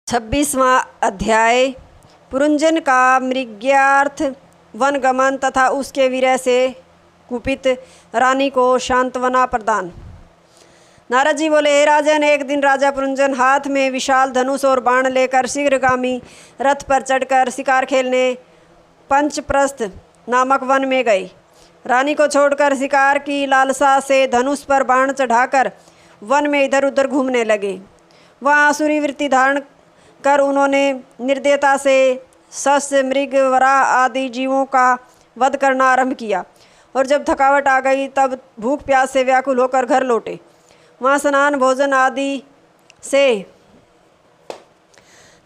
26वां अध्याय पुरंजन का मृग्यार्थ वनगमन तथा उसके विरह से कुपित रानी को सांत्वना प्रदान। नारद जी बोले, हे राजन, एक दिन राजा पुरंजन हाथ में विशाल धनुष और बाण लेकर शीघ्रगामी रथ पर चढ़कर शिकार खेलने पंचप्रस्थ नामक वन में गए। रानी को छोड़कर शिकार की लालसा से धनुष पर बाण चढ़ाकर वन में इधर उधर घूमने लगे। वहाँ आसुरी वृत्ति धारण कर उन्होंने निर्दयता से सस्य, मृग, वराह आदि जीवों का वध करना आरंभ किया और जब थकावट आ गई तब भूख प्यास से व्याकुल होकर घर लौटे। वहाँ स्नान, भोजन आदि से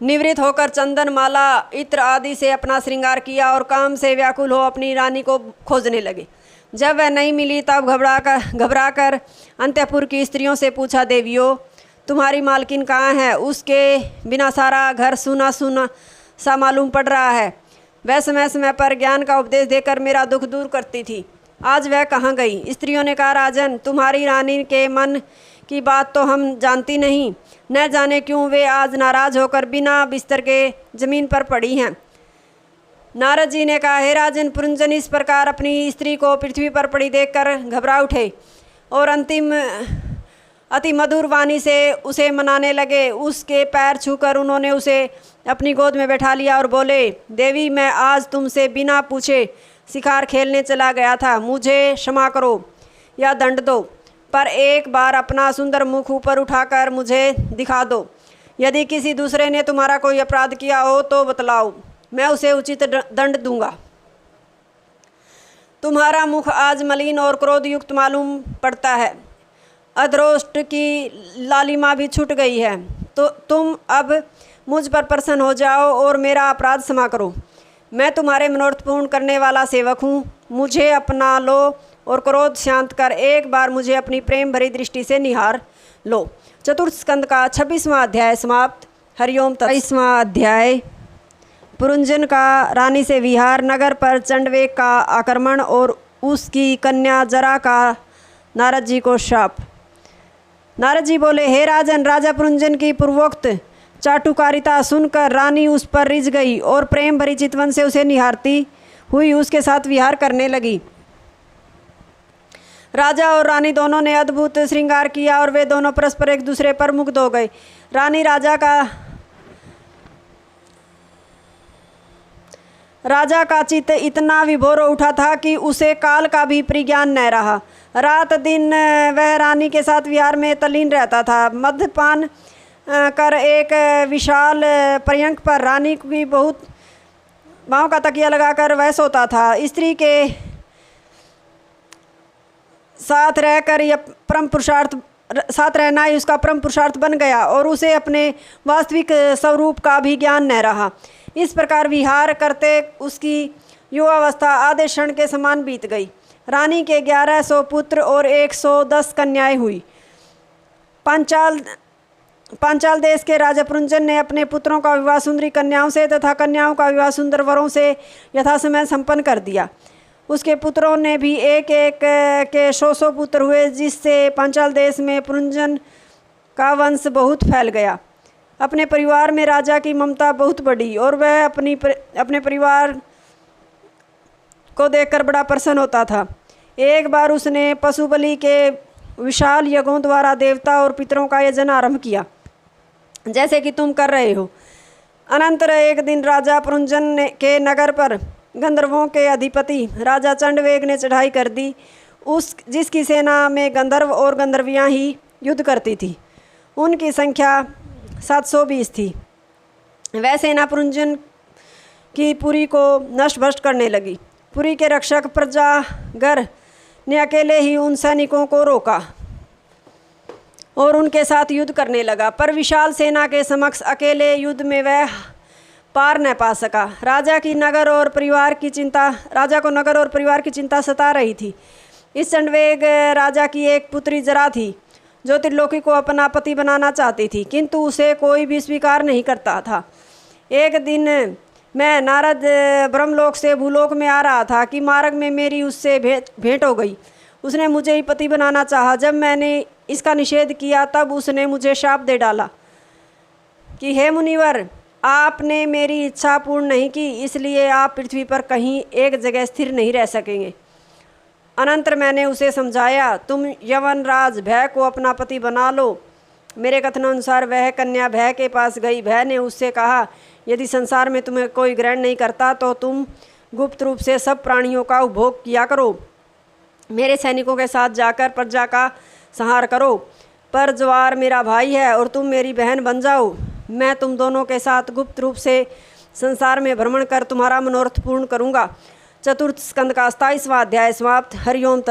निवृत्त होकर चंदन, माला, इत्र आदि से अपना श्रृंगार किया और काम से व्याकुल हो अपनी रानी को खोजने लगे। जब वह नहीं मिली तब घबराकर अंतःपुर की स्त्रियों से पूछा, देवियों, तुम्हारी मालकिन कहाँ है? उसके बिना सारा घर सूना सूना सा मालूम पड़ रहा है। वह समय समय पर ज्ञान का उपदेश देकर मेरा दुख दूर करती थी, आज वह कहाँ गई? स्त्रियों ने कहा, राजन, तुम्हारी रानी के मन की बात तो हम जानती नहीं, न जाने क्यों वे आज नाराज होकर बिना बिस्तर के जमीन पर पड़ी हैं। नारद जी ने कहा, हे राजन, पुरंजन इस प्रकार अपनी स्त्री को पृथ्वी पर पड़ी देखकर घबरा उठे और अति मधुर वाणी से उसे मनाने लगे। उसके पैर छूकर उन्होंने उसे अपनी गोद में बैठा लिया और बोले, देवी, मैं आज तुमसे बिना पूछे शिकार खेलने चला गया था, मुझे क्षमा करो या दंड दो, पर एक बार अपना सुंदर मुख ऊपर उठाकर मुझे दिखा दो। यदि किसी दूसरे ने तुम्हारा कोई अपराध किया हो तो बतलाओ, मैं उसे उचित दंड दूंगा। तुम्हारा मुख आज मलिन और क्रोधयुक्त मालूम पड़ता है, अधरोष्ट की लालिमा भी छूट गई है, तो तुम अब मुझ पर प्रसन्न हो जाओ और मेरा अपराध क्षमा करो। मैं तुम्हारे मनोरथ पूर्ण करने वाला सेवक हूँ, मुझे अपना लो और क्रोध शांत कर एक बार मुझे अपनी प्रेम भरी दृष्टि से निहार लो। चतुर्थ स्कंद का 26वां अध्याय समाप्त। हरिओम। 23वां अध्याय पुरंजन का रानी से विहार, नगर पर चंडवेग का आक्रमण और उसकी कन्या जरा का नारद जी को शाप। नारद जी बोले, हे राजन, राजा पुरंजन की पूर्वोक्त चाटुकारिता सुनकर रानी उस पर रिझ गई और प्रेम भरी चितवन से उसे निहारती हुई उसके साथ विहार करने लगी। राजा और रानी दोनों ने अद्भुत श्रृंगार किया और वे दोनों परस्पर एक दूसरे पर मुग्ध हो गए। राजा का चित्त इतना विभोर उठा था कि उसे काल का भी परिज्ञान न रहा। रात दिन वह रानी के साथ विहार में तल्लीन रहता था। मद्यपान कर एक विशाल पर्यंक पर रानी की बहुत बाहों का तकिया लगाकर वह सोता था। स्त्री के साथ रहकर यह परम पुरुषार्थ साथ रहना ही उसका परम पुरुषार्थ बन गया और उसे अपने वास्तविक स्वरूप का भी ज्ञान न रहा। इस प्रकार विहार करते उसकी युवावस्था आधे क्षण के समान बीत गई। रानी के 1100 पुत्र और 110 कन्याएं हुई। पांचाल देश के राजा पुरंजन ने अपने पुत्रों का विवाह सुंदरी कन्याओं से तथा कन्याओं का विवाह सुंदर वरों से यथासमय संपन्न कर दिया। उसके पुत्रों ने भी एक एक के 100 पुत्र हुए, जिससे पांचाल देश में पुरंजन का वंश बहुत फैल गया। अपने परिवार में राजा की ममता बहुत बढ़ी और वह अपने परिवार को देखकर बड़ा प्रसन्न होता था। एक बार उसने पशु बलि के विशाल यज्ञों द्वारा देवता और पितरों का यजन आरंभ किया, जैसे कि तुम कर रहे हो। अनंतर एक दिन राजा पुरंजन के नगर पर गंधर्वों के अधिपति राजा चंडवेग ने चढ़ाई कर दी, जिसकी सेना में गंधर्व और गंधर्वियाँ ही युद्ध करती थी। उनकी संख्या 720 थी। वह सेना पुरंजन की पुरी को नष्ट भ्रष्ट करने लगी। पुरी के रक्षक प्रजागर ने अकेले ही उन सैनिकों को रोका और उनके साथ युद्ध करने लगा, पर विशाल सेना के समक्ष अकेले युद्ध में वह पार न पा सका। राजा को नगर और परिवार की चिंता सता रही थी। इस चंडवेग राजा की एक पुत्री जरा थी, जो त्रिलोकी को अपना पति बनाना चाहती थी, किंतु उसे कोई भी स्वीकार नहीं करता था। एक दिन मैं नारद ब्रह्मलोक से भूलोक में आ रहा था कि मार्ग में मेरी उससे भेंट हो गई। उसने मुझे ही पति बनाना चाहा। जब मैंने इसका निषेध किया तब उसने मुझे शाप दे डाला कि हे मुनिवर, आपने मेरी इच्छा पूर्ण नहीं की, इसलिए आप पृथ्वी पर कहीं एक जगह स्थिर नहीं रह सकेंगे। अनंतर मैंने उसे समझाया, तुम यवनराज भय को अपना पति बना लो। मेरे कथनानुसार वह कन्या भय के पास गई। भय ने उससे कहा, यदि संसार में तुम्हें कोई ग्रहण नहीं करता तो तुम गुप्त रूप से सब प्राणियों का उपभोग किया करो। मेरे सैनिकों के साथ जाकर प्रजा का संहार करो। पर ज्वार मेरा भाई है और तुम मेरी बहन बन जाओ। मैं तुम दोनों के साथ गुप्त रूप से संसार में भ्रमण कर तुम्हारा मनोरथ पूर्ण करूँगा। चतुर्थ स्कंद का 27वां अध्याय समाप्त। हरिओम तत्।